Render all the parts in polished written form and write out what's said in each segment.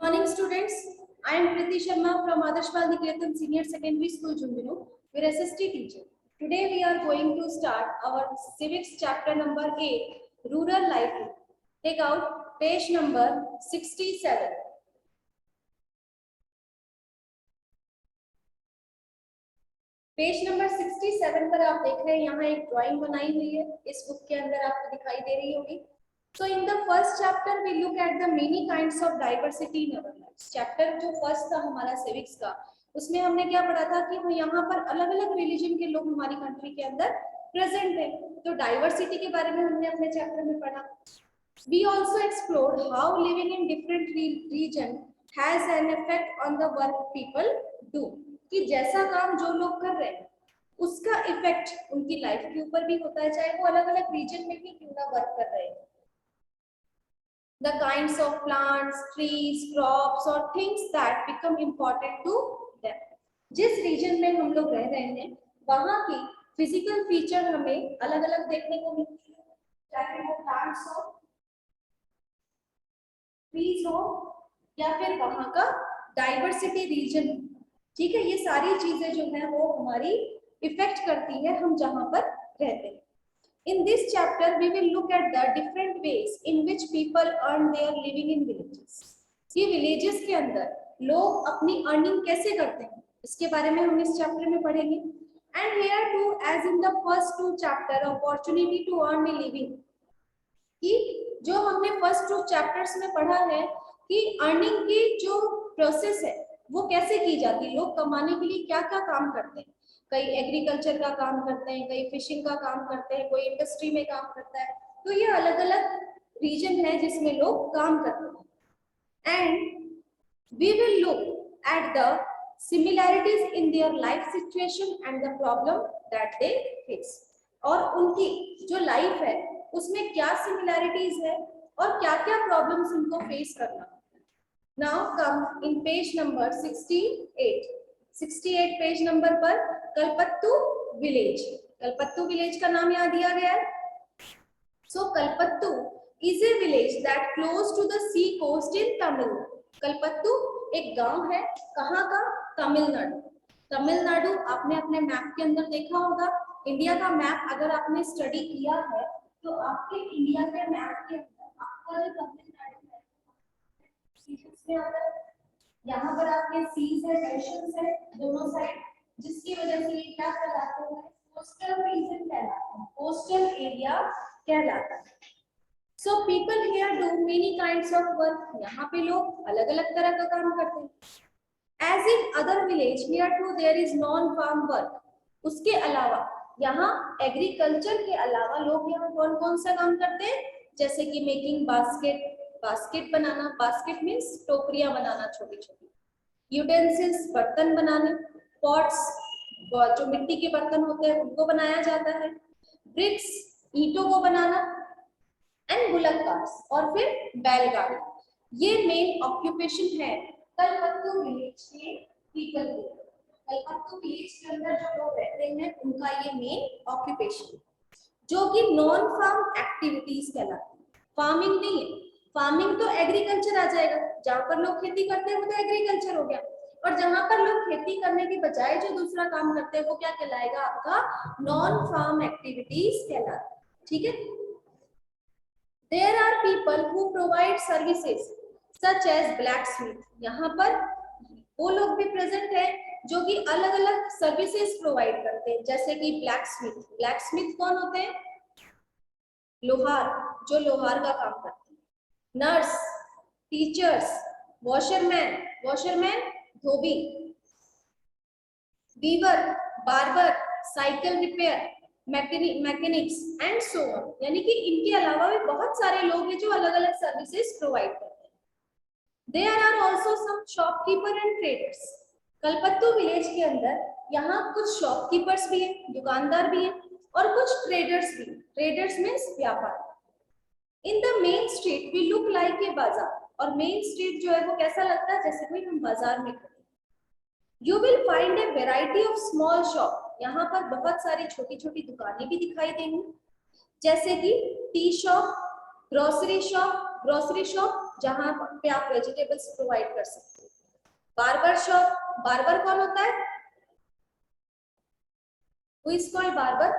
Morning students, I am Priti Sharma from Adarshpal Niketan Senior Secondary School Jhumbinu, your SST teacher. Today we are going to start our civics chapter number 8, rural livelihood. Take out page number 67. Page number 67 पर आप देख रहे हैं यहाँ एक drawing बनाई हुई है, इस बुक के अंदर आपको दिखाई दे रही होगी. So in the first chapter we look at the many kinds of diversity in our lives. Chapter जो फर्स्ट था हमारा सिविक्स का, उसमें हमने क्या पढ़ा था कि यहाँ पर अलग अलग रिलीजन के लोग हमारी कंट्री के अंदर प्रेजेंट है. तो डाइवर्सिटी के बारे में हमने अपने चैप्टर में पढ़ा. We also explored how living in different region has an effect on the work people do. कि जैसा काम जो लोग कर रहे हैं उसका इफेक्ट उनकी लाइफ के ऊपर भी होता है, चाहे वो अलग अलग रीजन में भी क्यों ना वर्क कर रहे हैं. The kinds of plants, trees, crops or things that become important to them. जिस रीजन में हम लोग रह रहे हैं वहां की फिजिकल फीचर हमें अलग अलग देखने को मिलती है, चाहे वो प्लांट्स हो, ट्रीज हो या फिर वहां का डाइवर्सिटी रीजन. ठीक है, ये सारी चीजें जो है वो हमारी इफेक्ट करती है हम जहां पर रहते हैं. In this chapter we will look at the different ways in which people earn their living in villages. ये villages के अंदर लोग अपनी अर्निंग कैसे करते हैं इसके बारे में हम इस चैप्टर में पढ़ेंगे. And here too, as in the first two chapter, opportunity to earn a living. कि जो हमने फर्स्ट टू चैप्टर्स में पढ़ा है कि अर्निंग की जो प्रोसेस है वो कैसे की जाती है, लोग कमाने के लिए क्या क्या काम करते हैं. कई एग्रीकल्चर का काम करते हैं, कई फिशिंग का काम करते हैं, कोई इंडस्ट्री में काम करता है. तो ये अलग अलग रीजन है जिसमें लोग काम करते हैं. And we will look at the similarities in their life situation and the problem that they face. और उनकी जो लाइफ है उसमें क्या सिमिलैरिटीज है और क्या क्या प्रॉब्लम्स उनको फेस करना. Now come in page number 68. 68 page number पर कलपत्तू विलेज. कलपत्तू विलेज का नाम यहाँ दिया गया है. So कलपत्तू is a village that close to the sea coast in Tamil Nadu. कलपत्तू एक गांव है, कहाँ का? तमिलनाडु. तमिलनाडु आपने अपने मैप के अंदर देखा होगा. इंडिया का मैप अगर आपने स्टडी किया है तो आपके इंडिया के मैप के अंदर आपका जो तमिलनाडु है यहाँ पर आपके सीज है, ओशंस है दोनों साइड, जिसकी वजह से ये क्या कहलाता है? कोस्टल रीजन कहलाता है, कोस्टल एरिया कहलाता है. So people here do many kinds of work. यहाँ पे लोग अलग अलग तरह का काम करते हैं. As in other village here too there is non farm work. उसके अलावा यहाँ एग्रीकल्चर के अलावा लोग यहाँ कौन कौन सा काम करते हैं, जैसे कि मेकिंग बास्केट, बास्केट बनाना, बास्केट मीन्स टोकरियां बनाना छोटी छोटी, यूटेंसिल्स बर्तन बनाने, पॉट्स जो मिट्टी के बर्तन होते हैं उनको बनाया जाता है, ब्रिक्स ईंटों को बनाना, एंड बुलक कार्स और फिर बैलगाड़ी. ये मेन ऑक्यूपेशन है कलपत्तू विलेज के पीपल के. कलपत्तू विलेज के अंदर जो लोग रहते हैं उनका ये मेन ऑक्यूपेशन, जो कि नॉन फार्म एक्टिविटीज कहलाती है. फार्मिंग नहीं है, फार्मिंग तो एग्रीकल्चर आ जाएगा, जहां पर लोग खेती करते हैं वो तो एग्रीकल्चर हो गया. और जहां पर लोग खेती करने के बजाय जो दूसरा काम करते हैं वो क्या कहलाएगा? आपका नॉन फार्म एक्टिविटीज कहलाता है. ठीक है. There are people who provide services such as blacksmith. यहाँ पर वो लोग भी प्रेजेंट है जो कि अलग अलग सर्विसेज प्रोवाइड करते हैं, जैसे कि ब्लैकस्मिथ. ब्लैकस्मिथ कौन होते हैं? लोहार, जो लोहार का काम करते हैं. Nurse, teachers, washerman, washerman dhobi, weaver, barber, cycle repair, mechanics and so on. यानी कि इनके अलावा भी बहुत सारे लोग हैं जो अलग अलग सर्विसेज प्रोवाइड करते हैं. There are also some shopkeeper and traders. Kalpattu village के अंदर यहाँ कुछ शॉपकीपर्स भी हैं, दुकानदार भी हैं, और कुछ ट्रेडर्स भी. ट्रेडर्स मीन्स व्यापार. In the main street we look like a bazaar. और मेन स्ट्रीट जो है वो कैसा लगता है? जैसे कोई हम बाजार में खड़े. You will find a variety of small shop. यहाँ पर बहुत सारी छोटी छोटी दुकानें भी दिखाई देंगी, जैसे कि टी शॉप, ग्रोसरी शॉप, जहां पे आप वेजिटेबल्स प्रोवाइड कर सकते हो। बार्बर शॉप, बार्बर कौन होता है? Who is called barber?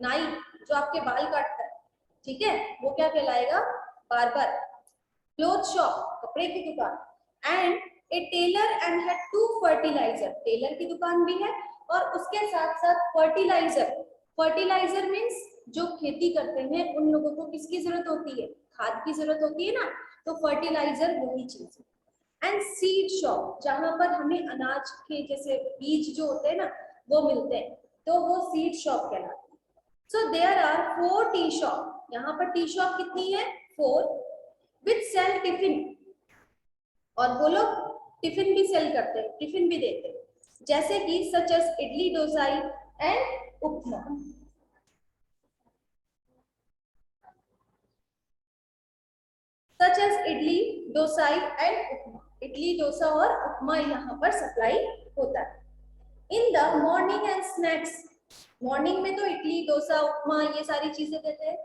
नाई, जो आपके बाल काटता है, ठीक है, वो क्या कहलाएगा? बार्बर। क्लोथ शॉप, कपड़े की दुकान। And a tailor and had to fertiliser, tailor की दुकान भी है और उसके साथ साथ फर्टिलाइजर। फर्टिलाइजर मीन्स जो खेती करते हैं उन लोगों को किसकी जरूरत होती है? खाद की जरूरत होती है ना, तो फर्टिलाइजर वही चीज है। एंड सीड शॉप, जहां पर हमें अनाज के जैसे बीज जो होते हैं ना वो मिलते हैं, तो वो सीड शॉप कहलाती है। So there are 4 tea shop, यहाँ पर टी शॉप कितनी है? 4, विच सेल टिफिन, और वो लोग टिफिन भी सेल करते हैं, टिफिन भी देते हैं, जैसे कि such as idli dosai and upma. Such as idli dosai and upma, idli dosa और उपमा यहाँ पर सप्लाई होता है। In the morning and snacks, morning में तो इडली डोसा उपमा ये सारी चीजें देते हैं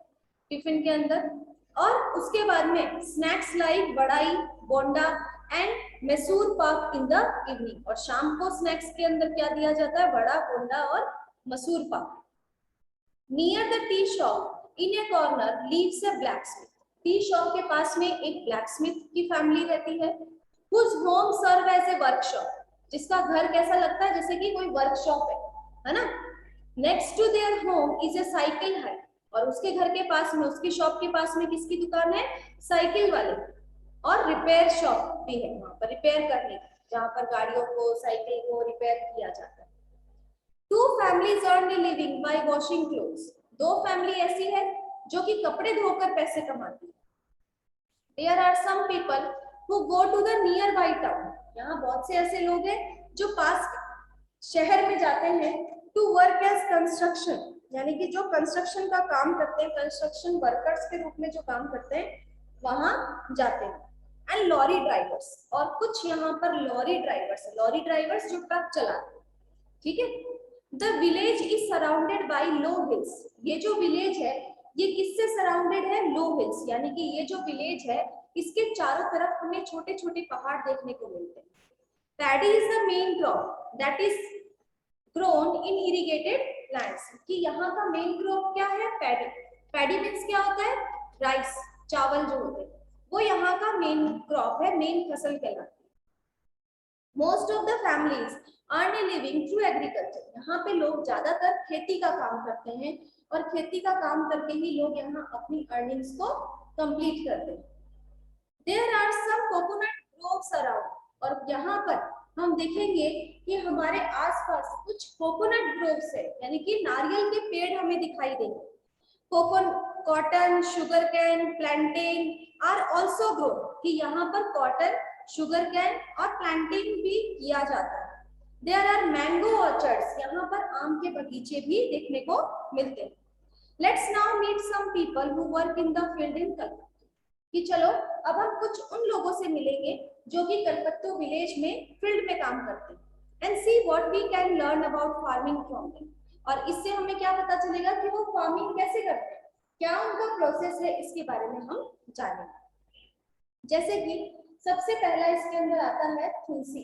टिफिन के अंदर, और उसके बाद में snacks like vadai, bonda and Mysore pak in the evening, और शाम को स्नैक्स के अंदर क्या दिया जाता है? वड़ा, बोंडा और Mysore pak. Near the tea shop in a corner lives a blacksmith, tea shop के पास में एक ब्लैकस्मिथ की फैमिली रहती है। whose home serve as a workshop, जिसका घर कैसा लगता है? जैसे कि कोई वर्कशॉप है ना। Next to there home is a cycle है, और उसके घर के पास में, उसकी शॉप के पास में किसकी दुकान है? साइकिल वाले। और रिपेयर शॉप भी है वहां पर, रिपेयर करने की, जहां पर गाड़ियों को, साइकिल को रिपेयर किया जाता है। Two families earn a living by washing clothes, दो फैमिली ऐसी है जो कि कपड़े धोकर पैसे कमाती है। There are some people who go to the near by town, यहाँ बहुत से ऐसे लोग हैं जो पास शहर में जाते हैं, टू वर्क एज कंस्ट्रक्शन, यानी कि जो कंस्ट्रक्शन का काम करते हैं, कंस्ट्रक्शन वर्कर्स के रूप में जो काम करते हैं वहां जाते हैं। एंड लॉरी ड्राइवर्स, और कुछ यहाँ पर लॉरी ड्राइवर्स, लॉरी ड्राइवर्स जो ट्रक चलाते हैं, ठीक है। The village is surrounded by law hills, ये जो विलेज है ये किससे सराउंडेड है? लो हिल्स, यानी कि ये जो विलेज है इसके चारों तरफ हमें छोटे छोटे पहाड़ देखने को मिलते हैं। Paddy is the main crop that is grown in irrigated lands, कि यहाँ का मेन क्रॉप क्या है? पैडी। पैडी मीन्स क्या होता है? राइस, चावल जो होते हैं, वो यहाँ का मेन क्रॉप है, मेन फसल कहलाती है। Most of the families earn a living through agriculture, यहाँ पे लोग ज्यादातर खेती का काम करते हैं, और खेती का काम करके ही लोग यहाँ अपनी अर्निंग्स को कंप्लीट करते हैं। There are some coconut groves around, और यहाँ पर हम देखेंगे कि हमारे आसपास कुछ कोकोनट ग्रोव्स है, यानी कि नारियल के पेड़ हमें दिखाई देंगे। Cotton, sugar cane, plantain are also grown, कि यहाँ पर कॉटन, शुगर कैन और प्लांटेन भी किया जाता है। देयर आर मैंगो ऑर्चर्ड्स, यहाँ पर आम के बगीचे भी देखने को मिलते हैं। Let's now meet some people who work in the field in Calcutta, कि चलो अब हम कुछ उन लोगों से मिलेंगे जो कि कलकत्ता विलेज में फील्ड में काम करते हैं। And see what we can learn about farming from them, और इससे हमें क्या पता चलेगा कि वो फार्मिंग कैसे करते हैं, क्या उनका प्रोसेस है, इसके बारे में हम जानेंगे। जैसे कि सबसे पहला इसके अंदर आता है Tulsi.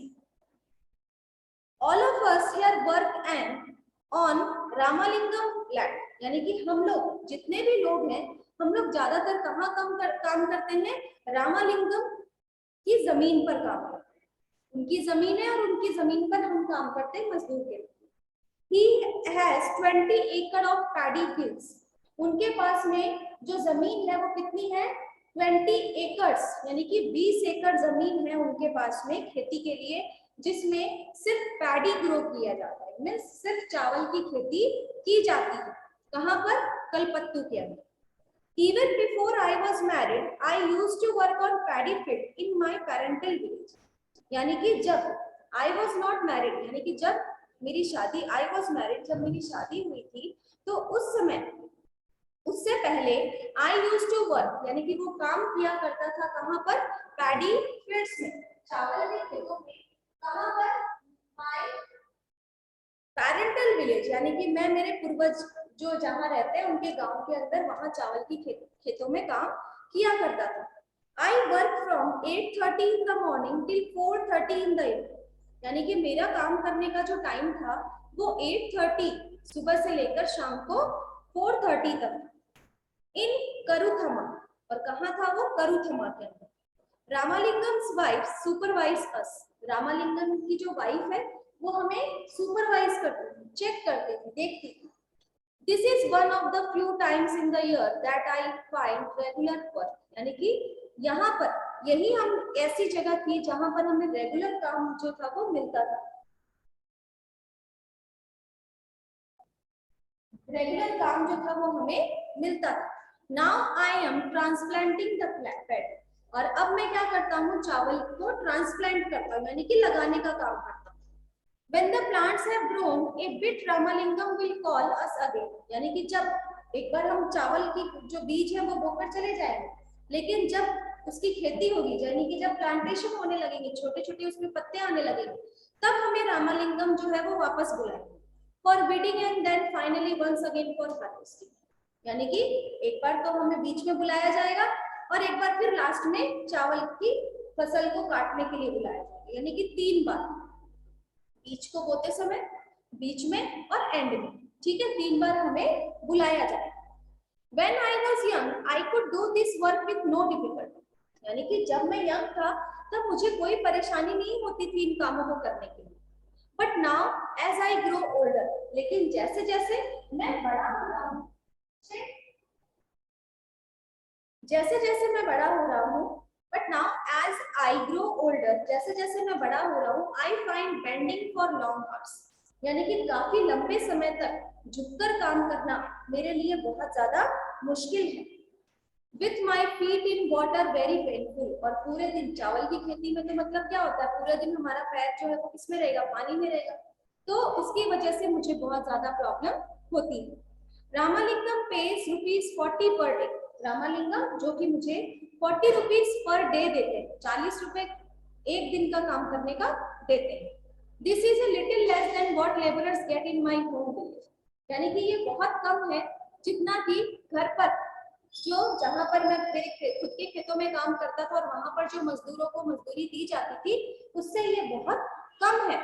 All of us here work and on Ramalingam land, यानी कि हम लोग जितने भी लोग हैं, हम लोग ज्यादातर कहाँ काम करते हैं? रामालिंगम की जमीन पर काम करते हैं, उनकी जमीन है और उनकी जमीन पर हम काम करते हैं मजदूर के रूप में। He has 20 acre of paddy fields, उनके पास में जो जमीन है वो कितनी है? 20 एकर्स, यानी कि 20 एकड़ जमीन है उनके पास में खेती के लिए, जिसमें सिर्फ पैडी ग्रो किया जाता है, मीन्स सिर्फ चावल की खेती की जाती है। कहाँ पर? कलपत्तू के अंदर। Even before I was married, I used to work on paddy field in my parental village, यानी कि जब I was not married, यानी कि जब मेरी शादी, I was married, जब मेरी शादी हुई थी तो उस समय, उससे पहले I used to work, यानी कि वो काम किया करता था कहाँ पर? पैडी फील्ड्स में, चावल के खेतों में। कहाँ पर? माय पैरेंटल विलेज, यानी कि मैं मेरे पूर्वज जो जहाँ रहते हैं उनके गांव के अंदर, वहां चावल की खेतों में काम किया करता था। I work from 8:30 in the morning till 4:30 in the evening. यानी कि मेरा काम करने का जो टाइम था वो 8:30 सुबह से लेकर शाम को 4:30 तक इन करुथमा। और कहाँ था वो? करुथमा के अंदर। रामालिंगम्स वाइफ सुपरवाइज अस। रामालिंगम की जो वाइफ है वो हमें सुपरवाइज करती थी, चेक करती थी, देखती थी। This is one of the few times in the year that I find regular work. यानी कि यहाँ पर यही हम ऐसी जगह थी जहां पर हमें रेगुलर काम जो था वो मिलता था। रेगुलर काम जो था वो हमें मिलता था। Now I am transplanting the paddy. और अब मैं क्या करता हूँ? चावल को ट्रांसप्लांट करता हूँ, यानी कि लगाने का काम करता हूँ। When the plants have grown, a bit Ramalingam will call us again. यानी कि जब एक बार हम चावल की जो बीज है वो बोकर चले जाएंगे, लेकिन जब उसकी खेती होगी, यानी कि जब प्लांटेशन होने लगेंगे, छोटे छोटे उसमें पत्ते आने लगेंगे, तब हमें रामालिंगम जो है वो वापस बुलाएंगे for weeding and then finally once again for harvesting. यानी कि एक बार तो हमें बीच में बुलाया जाएगा और एक बार फिर लास्ट में चावल की फसल को काटने के लिए बुलाया जाएगा, यानी कि 3 बार, बीच को बोते समय, बीच में और एंड में। ठीक है, 3 बार हमें बुलाया जाएगा। When I was young, I could do this work with no difficulty. यानी कि जब मैं यंग था तब मुझे कोई परेशानी नहीं होती थी इन कामों को करने के लिए। But now, as I grow older, लेकिन जैसे जैसे मैं बड़ा हो रहा हूँ, जैसे जैसे मैं बड़ा हो रहा हूँ, but now as I grow older, जैसे जैसे मैं बड़ा हो रहा हूँ, I find bending for long hours. यानी कि काफी लंबे समय तक झुककर काम करना मेरे लिए बहुत ज्यादा मुश्किल है। With my feet in water very painful. और पूरे दिन चावल की खेती में तो मतलब क्या होता है, पूरे दिन हमारा पैर जो है वो किसमें रहेगा? पानी में रहेगा। तो उसकी वजह से मुझे बहुत ज्यादा प्रॉब्लम होती है। Ramalingam page ₹40 per day. Ramalingam जो कि मुझे 40 रुपीज पर डे देते हैं, 40 रुपए एक दिन का काम करने का देते हैं। This is a little less than what labourers get in my home village. यानी कि ये बहुत कम है जितना कि घर पर जो, जहां पर मैं मेरे खुद के खेतों में काम करता था और वहां पर जो मजदूरों को मजदूरी दी जाती थी उससे ये बहुत कम है।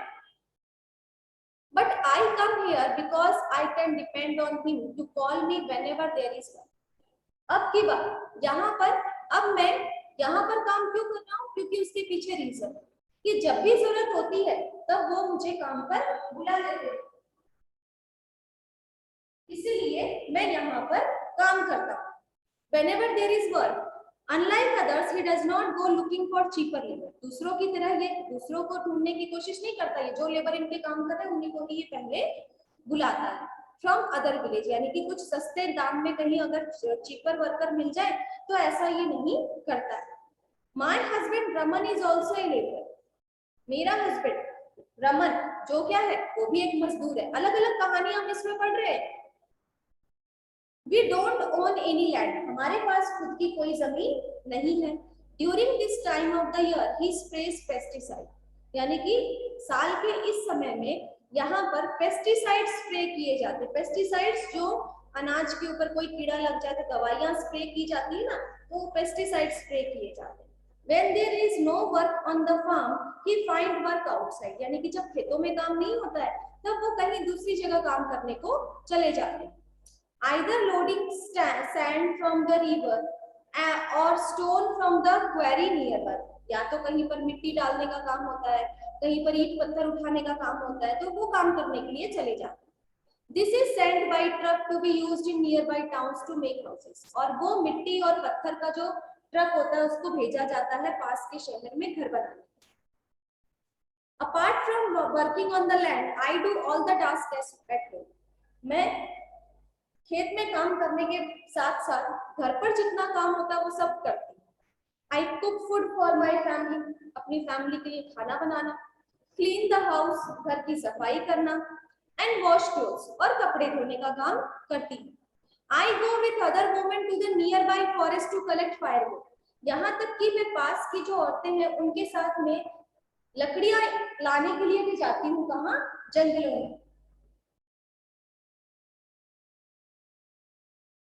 But I come here because I can depend on him to call me whenever there is work. अब की बात यहाँ पर, अब मैं यहाँ पर काम क्यों कर रहा हूँ? क्योंकि उसके पीछे रीजन कि जब भी जरूरत होती है तब वो मुझे काम पर बुला लेते हैं, इसीलिए मैं यहाँ पर काम करता हूँ। Whenever there is work, unlike others, he does not go looking for cheaper labor. दूसरों की तरह ये दूसरों को ढूंढने की कोशिश नहीं करता, ये जो लेबर इनके काम कर रहे हैं उन्हीं को ही ये पहले बुलाता है। फ्रॉम अदर विलेज, यानी कि कुछ सस्ते दाम में कहीं अगर चीपर वर्कर मिल जाए तो ऐसा ये नहीं करता है। My husband Raman is also a labour. मेरा हस्बैंड रमन जो क्या है वो भी एक मजदूर है। अलग अलग कहानियां हम इसमें पढ़ रहे हैं। We don't own any land. हमारे पास खुद की कोई जमीन नहीं है। During this time of the year, he sprays pesticide. यानी कि साल के इस समय में यहाँ पर पेस्टिसाइड स्प्रे किए जाते हैं। पेस्टिसाइड्स जो अनाज के ऊपर कोई कीड़ा लग जाए तो दवाइयाँ स्प्रे की जाती है ना, तो पेस्टिसाइड स्प्रे किए जाते हैं। When there is no work on the farm, he find work outside. यानी कि जब खेतों में काम नहीं होता है तब वो कहीं दूसरी जगह काम करने को चले जाते हैं। Either loading sand from the river or stone from the quarry nearby. या तो कहीं पर मिट्टी डालने का काम होता है, कहीं पर ईंट पत्थर उठाने का काम होता है, तो वो काम करने के लिए चले जाते हैं। This is sent by truck to be used in nearby towns to make houses. और वो मिट्टी और पत्थर का जो ट्रक होता है उसको भेजा जाता है पास के शहर में घर बनाने। Apart from working on the land, I do all the tasks at home. मैं खेत में काम करने के साथ साथ घर पर जितना काम होता है वो सब करती हूँ। I cook food for my family, अपनी फैमिली के लिए खाना बनाना, क्लीन द हाउस, घर की सफाई करना, एंड वॉश क्लोथ्स, और कपड़े धोने का काम करती हूँ। I go with other women to the near by forest to collect firewood. यहाँ तक कि मैं पास की जो औरतें हैं उनके साथ में लकड़ियां लाने के लिए भी जाती हूँ। कहाँ? जंगलों में।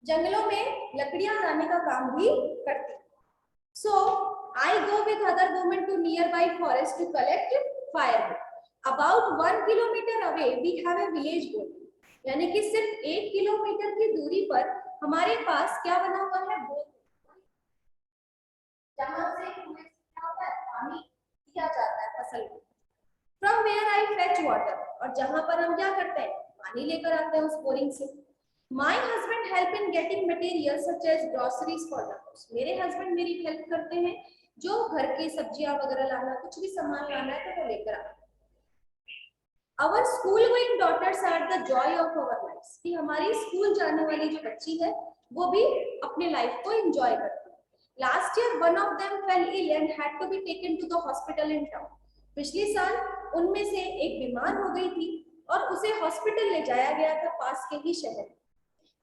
जंगलों में लकड़ियां लाने का काम भी करती हूँ। So I go with other women to nearby forest to collect firewood. About 1 kilometer away we have a village boat. यानी कि सिर्फ 1 किलोमीटर की दूरी पर हमारे पास क्या बना हुआ है, बोट, जहां से हमें क्या होता है, पानी दिया जाता है फसल को. From where I fetch water, और जहां पर हम क्या करते हैं, पानी लेकर आते हैं उस बोरिंग से. My husband help in getting materials such as groceries for the house. मेरे हस्बैंड मेरी हेल्प करते हैं, जो घर की सब्जियां वगैरह लाना, कुछ भी सामान लाना है तो वो लेकर आते हैं. Our school going daughters are the joy of our lives. कि हमारी स्कूल जाने वाली जो बच्ची है वो भी अपने लाइफ को एंजॉय करती है. Last year one of them fell ill and had to be taken to the hospital in town. पिछले साल उनमें से एक बीमार हो गई थी और उसे हॉस्पिटल ले जाया गया था पास के ही शहर.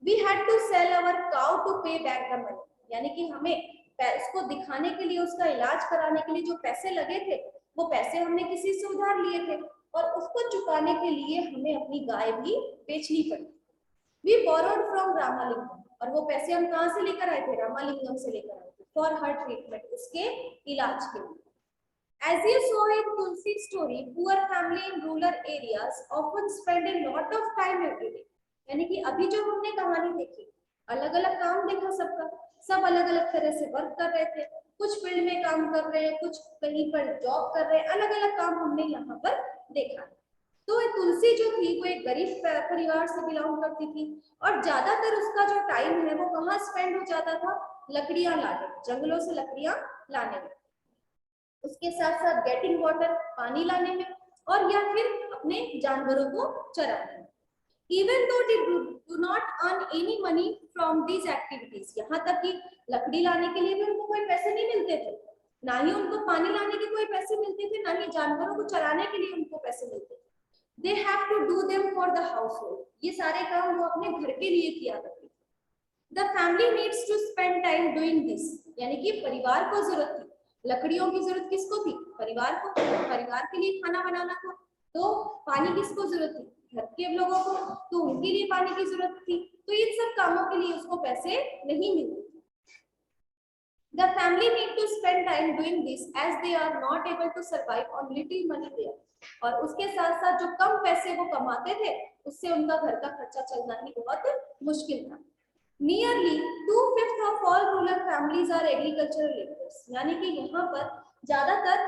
We had to sell our cow to pay back the money. यानी कि हमें उसको दिखाने के लिए, उसका इलाज कराने के लिए जो पैसे लगे थे वो पैसे हमने किसी से उधार लिए थे और उसको चुकाने के लिए हमें अपनी गाय भी बेचनी पड़ी. We borrowed from रामालिंगम, और वो पैसे हम कहाँ से लेकर आए थे, रामालिंगम से लेकर आए थे, for her treatment, उसके इलाज के लिए. As you saw in Tulsi story, poor family in rural areas often spend a lot of time every day. यानी कि अभी जो हमने कहानी देखी, अलग अलग काम देखा सबका, सब अलग अलग तरह से वर्क कर रहे थे, कुछ फील्ड में काम कर रहे हैं, कुछ कहीं पर जॉब कर रहे हैं, अलग अलग काम हमने यहाँ पर देखा. तो तुलसी जो थी वो एक गरीब परिवार से बिलोंग करती थी और ज्यादातर उसका जो टाइम है वो कहाँ स्पेंड हो जाता था, लकड़ियां लाने, जंगलों से लकड़ियां लाने में, उसके साथ साथ गेटिंग वाटर, पानी लाने में, और या फिर अपने जानवरों को चराने में. Even though they do not earn any money from these activities, यहाँ तक कि लकड़ी लाने के लिए भी उनको कोई पैसे नहीं मिलते थे, ना ही उनको पानी लाने के कोई पैसे मिलते थे, ना ही जानवरों को चराने के लिए उनको पैसे मिलते थे. They have to do them for the household. ये सारे काम वो अपने घर के लिए किया करते थे. The family needs to spend time doing this. यानी कि परिवार को जरूरत थी, लकड़ियों की जरूरत किसको थी, परिवार को, परिवार के लिए खाना बनाना था. तो पानी किसको जरूरत थी, घर के लोगों को, तो उनके लिए पानी की जरूरत थी. तो इन सब कामों के लिए उसको पैसे नहीं मिलते. The family need to spend time doing this as they are not able to survive on little money there. और उसके साथ साथ जो कम पैसे वो कमाते थे उससे उनका घर का खर्चा चलना ही बहुत मुश्किल था. Nearly 2/5 of all rural families are agricultural laborers. यानी कि यहाँ पर ज्यादातर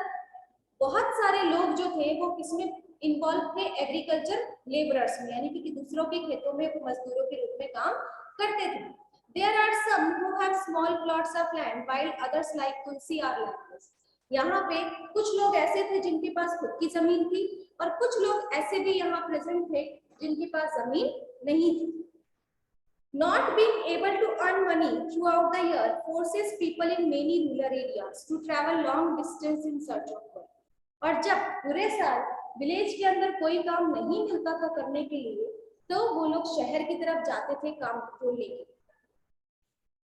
बहुत सारे लोग जो थे वो किसमें इन्वॉल्व थे, एग्रीकल्चर लेबरर्स में, यानी कि दूसरों के खेतों में मजदूरों के रूप में काम करते थे. There are some who have small plots of land while others like Tulsi are landless. यहाँ पे कुछ लोग ऐसे थे जिनके पास खुद की जमीन थी और कुछ लोग ऐसे भी यहाँ प्रेजेंट थे जिनके पास जमीन नहीं थी. Not being able to earn money throughout the year forces people in many rural areas to travel long distance in search of work. और जब पूरे साल विलेज के अंदर कोई काम नहीं मिलता था करने के लिए तो वो लोग शहर की तरफ जाते थे काम को लेके.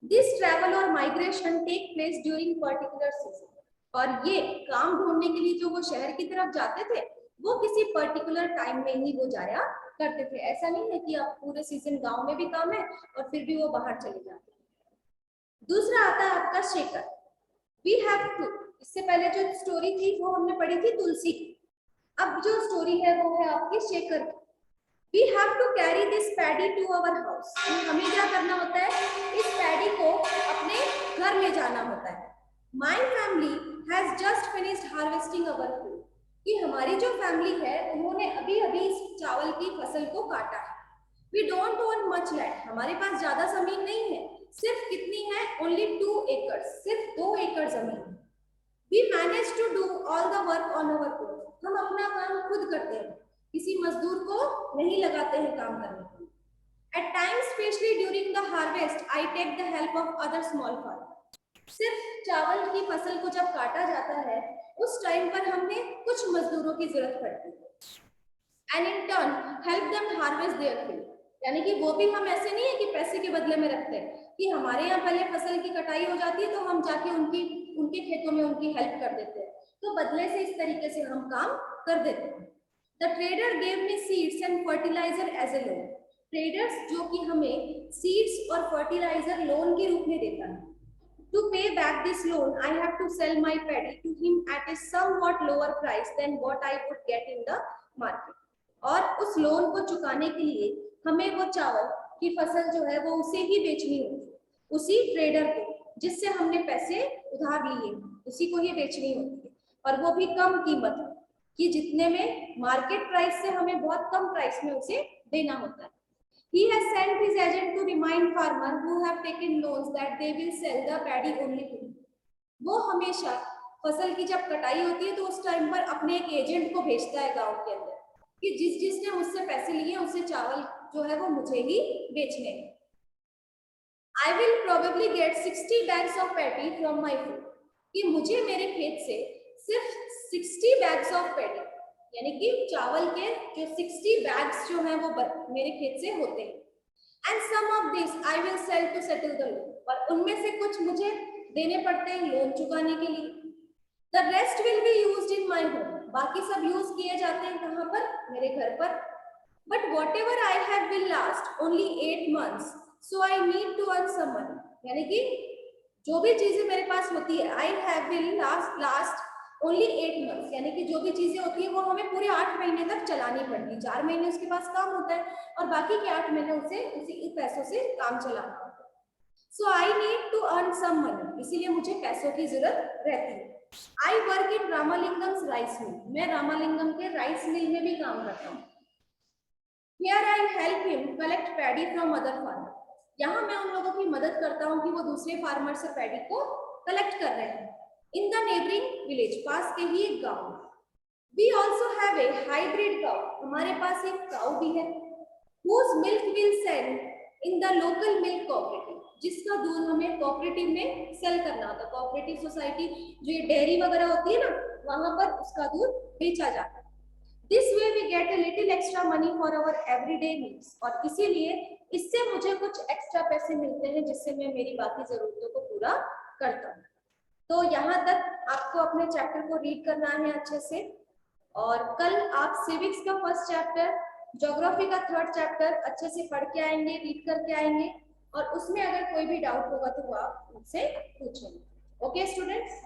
This travel or migration take place during particular season. और ये काम ढूंढने के लिए जो वो शहर की तरफ जाते थे वो किसी पर्टिकुलर टाइम में ही वो जाया करते थे. ऐसा नहीं है कि आप पूरे सीजन गांव में भी काम है और फिर भी वो बाहर चले जाते. दूसरा आता है आपका शेकर. We have to, इससे पहले जो स्टोरी थी वो हमने पढ़ी थी तुलसी की, अब जो स्टोरी है वो है आपकी शेकर की. We have to carry this paddy to our house. हमें क्या करना होता है, इस पैडी को अपने घर ले जाना होता है. My family has just finished harvesting our food. कि हमारी जो फैमिली है उन्होंने अभी अभी इस चावल की फसल को काटा है. We don't own much land. हमारे पास ज्यादा जमीन नहीं है, सिर्फ कितनी है, only 2 acres, सिर्फ 2 एकड़ जमीन. We manage to do all the work on our own. हम अपना काम खुद करते हैं, किसी मजदूर को नहीं लगाते हैं काम करने के लिए. At times, especially during the harvest, I take the help of other small farmers. सिर्फ चावल की फसल को जब काटा जाता है उस टाइम पर हमें कुछ मजदूरों की जरूरत पड़ती है. And in turn, help them harvest their field. यानी कि वो भी हम ऐसे नहीं है कि पैसे के बदले में रखते हैं कि हमारे यहाँ पहले फसल की कटाई हो जाती है तो हम जाके उनके खेतों में उनकी हेल्प कर देते हैं, तो बदले से इस तरीके से हम काम कर देते हैं. The trader gave me seeds and fertilizer as a loan. Traders जो कि हमें seeds और fertilizer लोन के रूप में देता है. To pay back this loan, I have to sell my paddy to him at a somewhat lower price than what I would get in the market. और उस लोन को चुकाने के लिए हमें वो चावल की फसल जो है वो उसे ही बेचनी होगी, उसी ट्रेडर को जिससे हमने पैसे उधार लिए उसी को ही बेचनी होती है, और वो भी कम कीमत कि जितने में मार्केट प्राइस से हमें बहुत कम प्राइस में उसे देना होता है. He has sent his agent to remind farmer who have taken loans that they will sell the paddy only to him. वो हमेशा फसल की जब कटाई होती है तो उस टाइम पर अपने एक एजेंट को भेजता है गांव के अंदर कि जिसने मुझसे पैसे लिए उसे चावल जो है वो मुझे ही बेचने हैं. I will probably get 60 bags of paddy from my field. कि मुझे मेरे खेत से सिर्फ 60 bags of paddy यानी कि चावल के जो 60 बैग्स जो हैं वो मेरे खेत से होते हैं. And some of this I will sell to settle the loan. और उनमें से कुछ मुझे देने पड़ते हैं लोन चुकाने के लिए. The rest will be used in my home. बाकी सब यूज किए जाते हैं कहाँ पर? मेरे घर पर. But whatever I have will last only 8 months, so I need to earn some money. यानी कि जो भी चीजें मेरे पास होती है I have will last only 8 months, यानी कि जो भी चीजें होती है वो हमें पूरे 8 महीने तक चलानी पड़ती है. 4 महीने उसके पास काम होता है और बाकी के 8 महीने उसे उसी पैसों से काम चलाना होता है. So I need to earn some money. इसीलिए मुझे पैसों की जरूरत रहती है. I work in Ramalingam's rice mill. मैं रामालिंगम के राइस मिल में भी काम करता हूँ. Here I help him collect paddy from other farmer. यहाँ मैं उन लोगों की मदद करता हूँ कि वो दूसरे फार्मर से पैडी को कलेक्ट कर रहे हैं. In the neighboring village, पास के ही एक गांव. We also have a hybrid cow. हमारे पास एक काऊ भी है. Whose milk will sell in the local milk cooperative. जिसका दूध हमें कोऑपरेटिव में सेल करना होता है. कोऑपरेटिव सोसाइटी जो ये डेयरी वगैरह होती है ना, वहां पर उसका दूध बेचा जाता है. This way we get a little extra money for our everyday needs. और इसीलिए इससे मुझे कुछ एक्स्ट्रा पैसे मिलते हैं जिससे मैं मेरी बाकी जरूरतों को पूरा करता हूँ. तो यहाँ तक आपको अपने चैप्टर को रीड करना है अच्छे से, और कल आप सिविक्स का फर्स्ट चैप्टर, ज्योग्राफी का थर्ड चैप्टर अच्छे से पढ़ के आएंगे, रीड करके आएंगे, और उसमें अगर कोई भी डाउट होगा तो वो आप मुझसे पूछेंगे. Okay students.